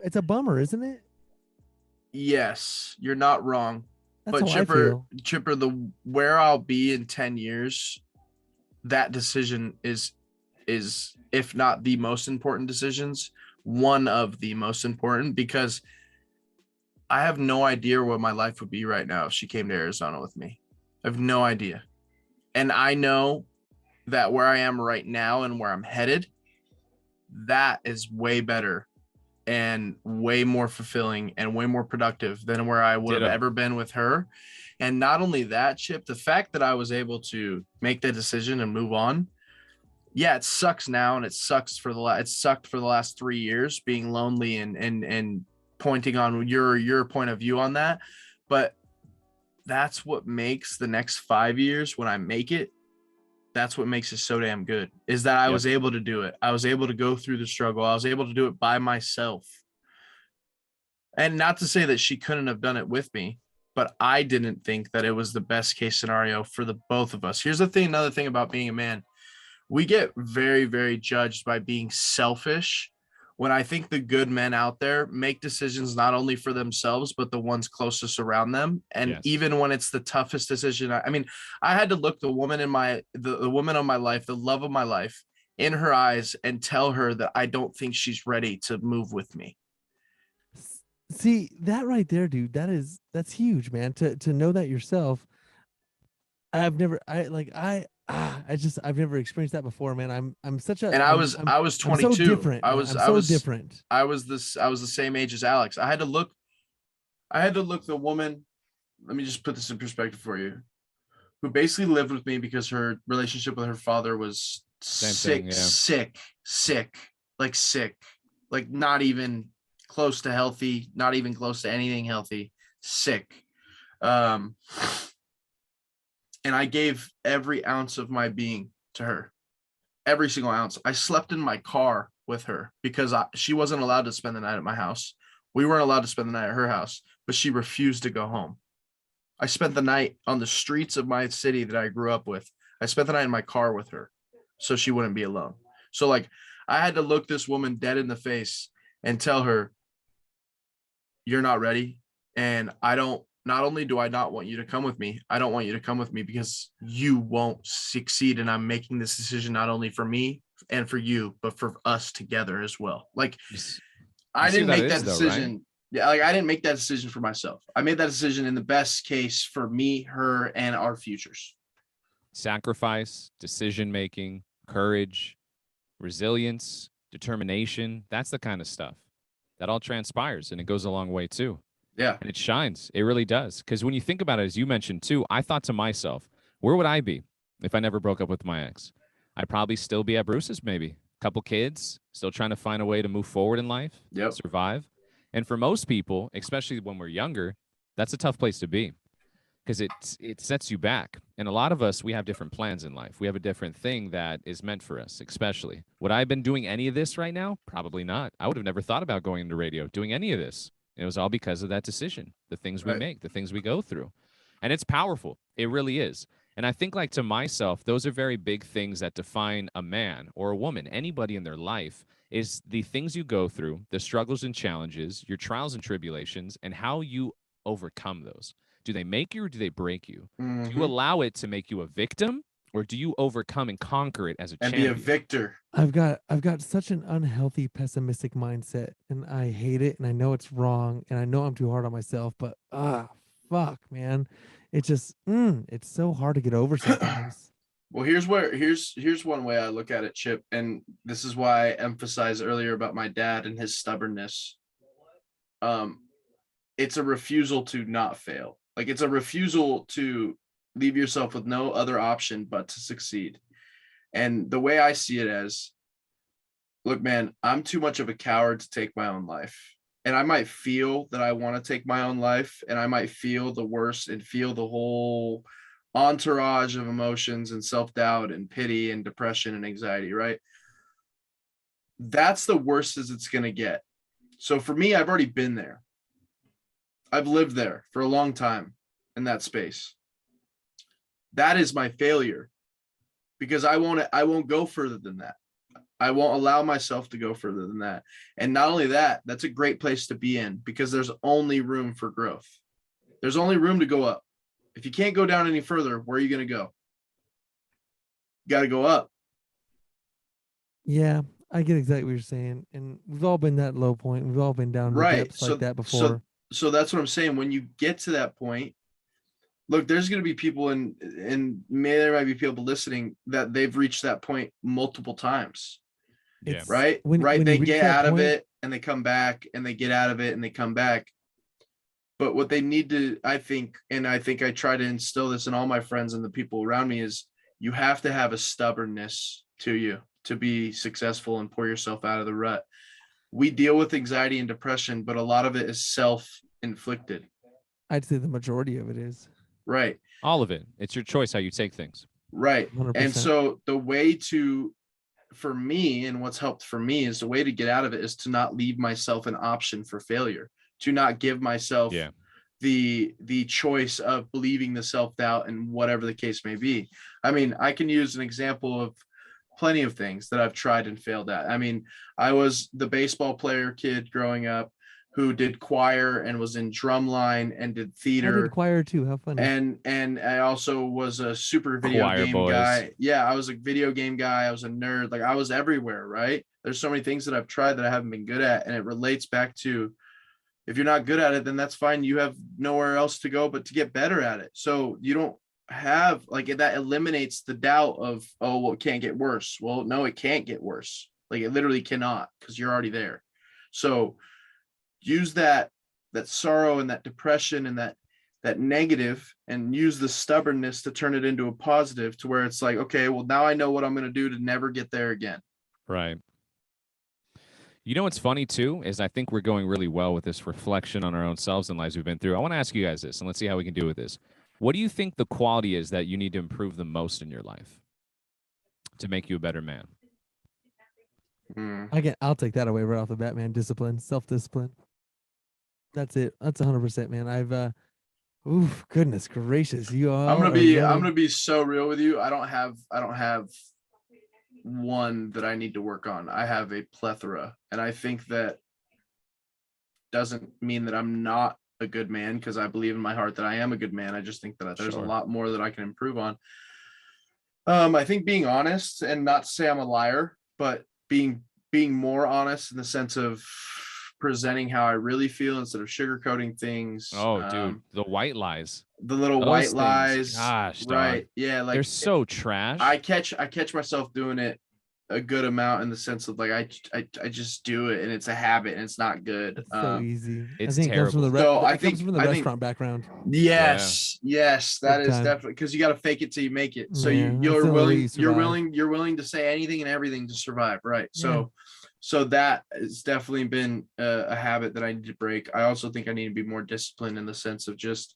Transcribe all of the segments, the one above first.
It's a bummer, isn't it? Yes, you're not wrong. That's But how I Chipper, feel. Chipper, the where I'll be in 10 years, that decision is if not the most important decisions, one of the most important, because I have no idea what my life would be right now if she came to Arizona with me. I have no idea. And I know that where I am right now and where I'm headed, that is way better and way more fulfilling and way more productive than where I would have Ditto. ever been with her. And not only that, Chip, the fact that I was able to make that decision and move on. Yeah, it sucks now, and it sucks for it sucked for the last 3 years being lonely and pointing on your point of view on that. But that's what makes the next 5 years when I make it. That's what makes it so damn good, is that I was able to do it. I was able to go through the struggle. I was able to do it by myself. And not to say that she couldn't have done it with me, but I didn't think that it was the best case scenario for the both of us. Here's the thing, another thing about being a man. We get very, very judged by being selfish, when I think the good men out there make decisions not only for themselves, but the ones closest around them. And even when it's the toughest decision, I mean, I had to look the woman in the woman of my life, the love of my life, in her eyes and tell her that I don't think she's ready to move with me. See, that right there, dude, that's huge, man. To know that yourself. I've never experienced that before, man. I'm such a, and I was 22. I'm so different. I was different. I was the same age as Alex. I had to look the woman. Let me just put this in perspective for you, who basically lived with me because her relationship with her father was sick, like not even close to healthy, not even close to anything healthy, sick. And I gave every ounce of my being to her, every single ounce. I slept in my car with her because she wasn't allowed to spend the night at my house. We weren't allowed to spend the night at her house, but she refused to go home. I spent the night on the streets of my city that I grew up with. I spent the night in my car with her so she wouldn't be alone. So like, I had to look this woman dead in the face and tell her, you're not ready. And not only do I not want you to come with me, I don't want you to come with me because you won't succeed. And I'm making this decision not only for me and for you, but for us together as well. Like, I didn't make that decision. Right? Yeah, like I didn't make that decision for myself. I made that decision in the best case for me, her, and our futures. Sacrifice, decision-making, courage, resilience, determination. That's the kind of stuff that all transpires, and it goes a long way too. Yeah. And it shines. It really does. Because when you think about it, as you mentioned too, I thought to myself, where would I be if I never broke up with my ex? I'd probably still be at Bruce's, maybe. Couple kids, still trying to find a way to move forward in life, survive. And for most people, especially when we're younger, that's a tough place to be because it sets you back. And a lot of us, we have different plans in life. We have a different thing that is meant for us, especially. Would I have been doing any of this right now? Probably not. I would have never thought about going into radio, doing any of this. It was all because of that decision, the things we make, the things we go through. And it's powerful. It really is. And I think, like, to myself, those are very big things that define a man or a woman, anybody in their life, is the things you go through, the struggles and challenges, your trials and tribulations, and how you overcome those. Do they make you or do they break you? Mm-hmm. Do you allow it to make you a victim, or do you overcome and conquer it as a champion? And be a victor. I've got such an unhealthy, pessimistic mindset, and I hate it, and I know it's wrong, and I know I'm too hard on myself, but fuck, man. It just it's so hard to get over sometimes. Well, here's one way I look at it, Chip, and this is why I emphasized earlier about my dad and his stubbornness. It's a refusal to not fail. Like, it's a refusal to leave yourself with no other option but to succeed. And the way I see it as, look, man, I'm too much of a coward to take my own life. And I might feel that I want to take my own life, and I might feel the worst and feel the whole entourage of emotions and self-doubt and pity and depression and anxiety, right? That's the worst as it's going to get. So for me, I've already been there. I've lived there for a long time in that space. That is my failure. because I won't go further than that. I won't allow myself to go further than that. And not only that, that's a great place to be in because there's only room for growth. There's only room to go up. If you can't go down any further, where are you going to go? You got to go up. Yeah, I get exactly what you're saying, and we've all been that low point. We've all been down the Right. depths like that before. So that's what I'm saying. When you get to that point, look, there's going to be people and there might be people listening that they've reached that point multiple times. Yeah. It's- Right. when They you reach get that out of point- it and they come back and they get out of it and they come back. But what they need to, I think I try to instill this in all my friends and the people around me is you have to have a stubbornness to you to be successful and pour yourself out of the rut. We deal with anxiety and depression, but a lot of it is self-inflicted. I'd say the majority of it is. Right. All of it. It's your choice how you take things. Right. 100%. And so the way for me, and what's helped for me is the way to get out of it is to not leave myself an option for failure, to not give myself Yeah. the choice of believing the self-doubt and whatever the case may be. I mean, I can use an example of plenty of things that I've tried and failed at. I mean, I was the baseball player kid growing up who did choir and was in drumline and did I theater. did choir too. How funny. And I also was a super video Choir game boys. guy. Yeah, I was a video game guy. I was a nerd. Like I was everywhere, right? There's so many things that I've tried that I haven't been good at. And it relates back to if you're not good at it, then that's fine. You have nowhere else to go but to get better at it. So you don't have like that eliminates the doubt of, oh, well, it can't get worse. Well, no, it can't get worse. Like it literally cannot because you're already there. So use that sorrow and that depression and that negative and use the stubbornness to turn it into a positive to where it's like, okay, well, now I know what I'm going to do to never get there again. Right. You know what's funny too is I think we're going really well with this reflection on our own selves and lives we've been through. I want to ask you guys this, and let's see how we can do with this. What do you think the quality is that you need to improve the most in your life to make you a better man? I'll take that away right off the bat, man. Discipline, self-discipline. That's it. That's 100%, man. I've oof, goodness gracious. You are I'm gonna be so real with you. I don't have one that I need to work on. I have a plethora, and I think that doesn't mean that I'm not a good man because I believe in my heart that I am a good man. I just think that there's Sure. a lot more that I can improve on. I think being honest, and not to say I'm a liar, but being more honest in the sense of presenting how I really feel instead of sugarcoating things. Oh, dude, the white lies. The little Those white things, lies. gosh, dog. right. Yeah, like They're so trash. I catch myself doing it a good amount in the sense of like I just do it and it's a habit and it's not good. It's so easy. it's I think it comes from the, terrible. So I it comes think- from the I think- restaurant background. Yes, that Big is time. definitely because you got to fake it till you make it. So Yeah, that's you're the only way willing, you survive. you're willing to say anything and everything to survive, right? So that has definitely been a habit that I need to break. I also think I need to be more disciplined in the sense of just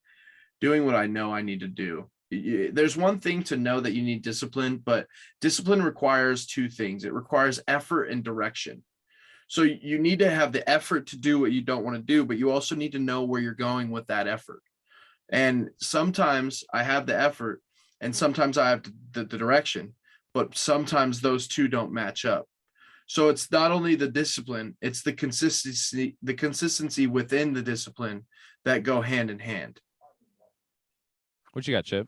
doing what I know I need to do. There's one thing to know that you need discipline, but discipline requires two things. It requires effort and direction. So you need to have the effort to do what you don't want to do, but you also need to know where you're going with that effort. And sometimes I have the effort and sometimes I have the direction, but sometimes those two don't match up. So it's not only the discipline, it's the consistency within the discipline that go hand in hand. What you got, Chip?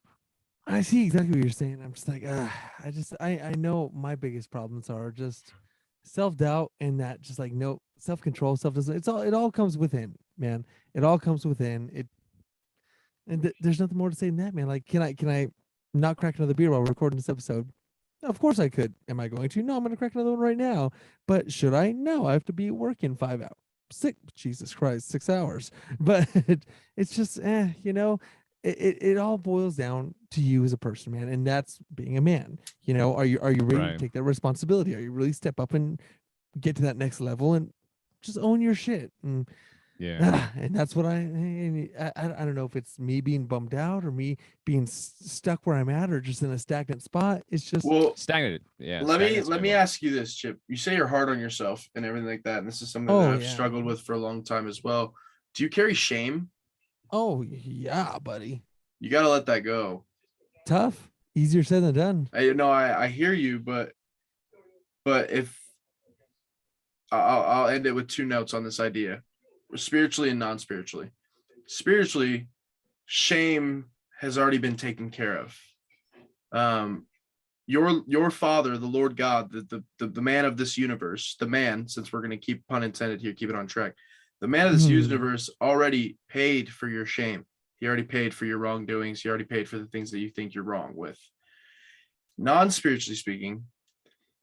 I see exactly what you're saying. I'm just like, I know my biggest problems are just self-doubt and that just like no self-control, self-discipline. It all comes within, man. It all comes within it. And there's nothing more to say than that, man. Like, can I not crack another beer while we're recording this episode? Of course I could. Am I going to? No, I'm going to crack another one right now. But should I? No, I have to be at work in 5 hours. Jesus Christ, 6 hours. But it's just, it all boils down to you as a person, man. And that's being a man. Are you ready to Right. take that responsibility? Are you really step up and get to that next level and just own your shit? And Yeah. and that's what I don't know if it's me being bummed out or me being stuck where I'm at or just in a stagnant spot. It's just Well, Stagnated. Yeah. let me stagnant's ask you this, Chip. You say you're hard on yourself and everything like that, and this is something Oh, that I've yeah. struggled with for a long time as well. Do you carry shame? oh yeah, buddy. You got to let that go. Tough. Easier said than done. I hear you, but if I'll end it with two notes on this idea, spiritually and non-spiritually. Spiritually, shame has already been taken care of. Your father, the Lord God, the man of this universe, the man, since we're going to keep pun intended here, keep it on track. The man of this universe already paid for your shame. He already paid for your wrongdoings. He already paid for the things that you think you're wrong with. Non-spiritually speaking,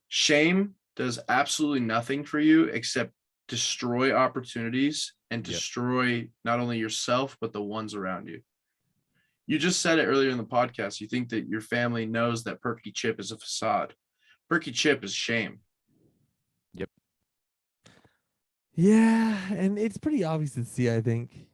shame does absolutely nothing for you except destroy opportunities and destroy not only yourself, but the ones around you. You just said it earlier in the podcast. You think that your family knows that Perky Chip is a facade. Perky Chip is shame. Yep. Yeah, and it's pretty obvious to see, I think.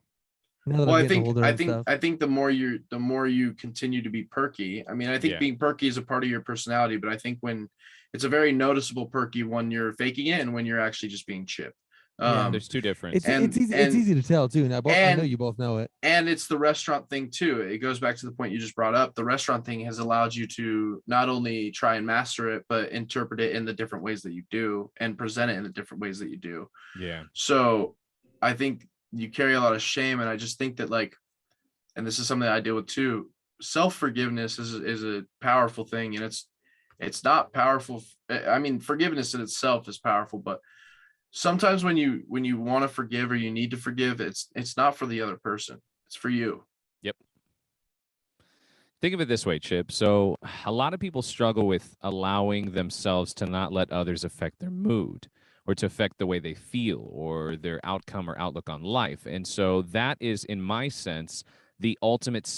Now that Well, I'm I getting think older I and think stuff. I think the more you continue to be perky. I mean, I think Yeah. being perky is a part of your personality, but I think when it's a very noticeable perky when you're faking it and when you're actually just being Chip. Yeah. There's two different. It's easy to tell too. And I know you both know it. And it's the restaurant thing too. It goes back to the point you just brought up. The restaurant thing has allowed you to not only try and master it, but interpret it in the different ways that you do and present it in the different ways that you do. Yeah. So I think you carry a lot of shame. And I just think that, like, and this is something I deal with too, self-forgiveness is a powerful thing. And it's not powerful. I mean, forgiveness in itself is powerful, but sometimes when you want to forgive or you need to forgive, it's not for the other person, it's for you. Yep. Think of it this way, Chip. So a lot of people struggle with allowing themselves to not let others affect their mood or to affect the way they feel or their outcome or outlook on life. And so that is, in my sense, the ultimate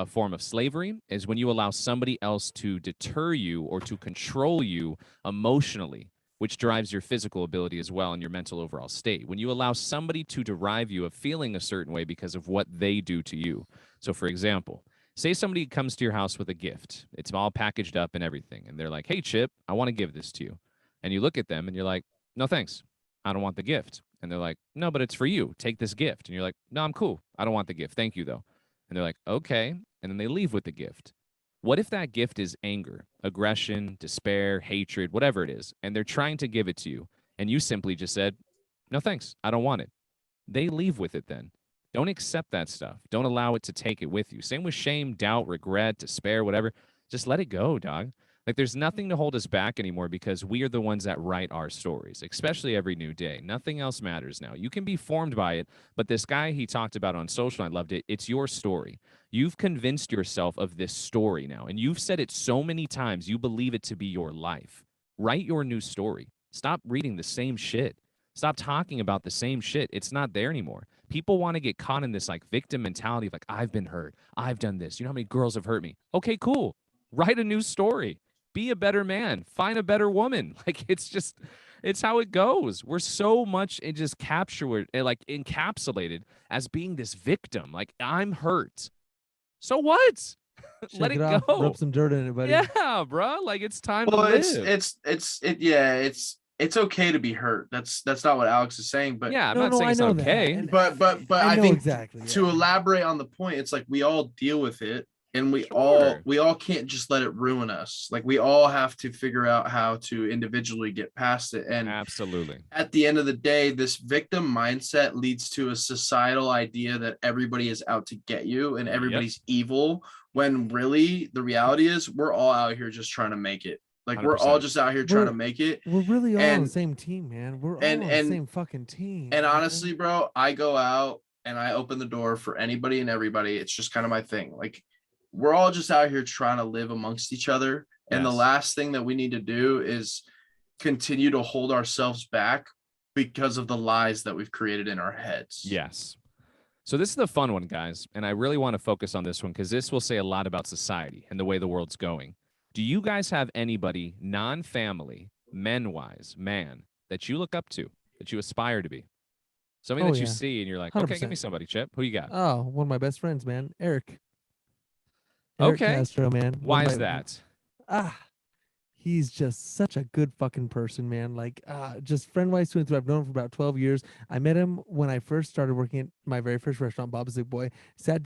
form of slavery is when you allow somebody else to deter you or to control you emotionally, which drives your physical ability as well and your mental overall state. When you allow somebody to derive you of feeling a certain way because of what they do to you. So, for example, say somebody comes to your house with a gift. It's all packaged up and everything. And they're like, hey, Chip, I want to give this to you. And you look at them and you're like, no, thanks. I don't want the gift. And they're like, no, but it's for you. Take this gift. And you're like, no, I'm cool. I don't want the gift. Thank you, though. And they're like, okay. And then they leave with the gift. What if that gift is anger, aggression, despair, hatred, whatever it is, and they're trying to give it to you, and you simply just said, no, thanks. I don't want it. They leave with it then. Don't accept that stuff. Don't allow it to take it with you. Same with shame, doubt, regret, despair, whatever. Just let it go, dog. Like, there's nothing to hold us back anymore because we are the ones that write our stories, especially every new day. Nothing else matters now. You can be formed by it, but this guy he talked about on social, I loved it. It's your story. You've convinced yourself of this story now, and you've said it so many times, you believe it to be your life. Write your new story. Stop reading the same shit. Stop talking about the same shit. It's not there anymore. People want to get caught in this like victim mentality of like, I've been hurt. I've done this. You know how many girls have hurt me? Okay, cool. Write a new story. Be a better man. Find a better woman. Like, it's how it goes. We're so much just captured, like encapsulated as being this victim. Like, I'm hurt. So what? Let it off, go. rub some dirt in it, buddy. Yeah, bro. Like, it's time to Well, live. it's okay to be hurt. That's not what Alex is saying, but Yeah, I'm not saying it's okay. But I know think exactly. to elaborate on the point, it's like we all deal with it, and we Sure. all can't just let it ruin us. Like, we all have to figure out how to individually get past it. And Absolutely. at the end of the day, this victim mindset leads to a societal idea that everybody is out to get you and everybody's evil, when really the reality is we're all out here just trying to make it. Like, we're all 100%. just out here trying to make it. We're really all on And- the same team, man. We're all and- on the and- same fucking team. And man. honestly, bro, I go out and I open the door for anybody and everybody. It's just kind of my thing. Like, we're all just out here trying to live amongst each other. And the Yes. last thing that we need to do is continue to hold ourselves back because of the lies that we've created in our heads. Yes. So this is the fun one, guys. And I really want to focus on this one because this will say a lot about society and the way the world's going. Do you guys have anybody non-family, men-wise, man, that you look up to, that you aspire to be? Somebody Oh, that you yeah. see and you're like, okay, give 100%. me somebody, Chip. Who you got? Oh, one of my best friends, man. Eric Okay. Castro, man. Why One of is my- that? He's just such a good fucking person, man. Like, just friend wise to and through. I've known him for about 12 years. I met him when I first started working at my very first restaurant, Bob's Big Boy. Sat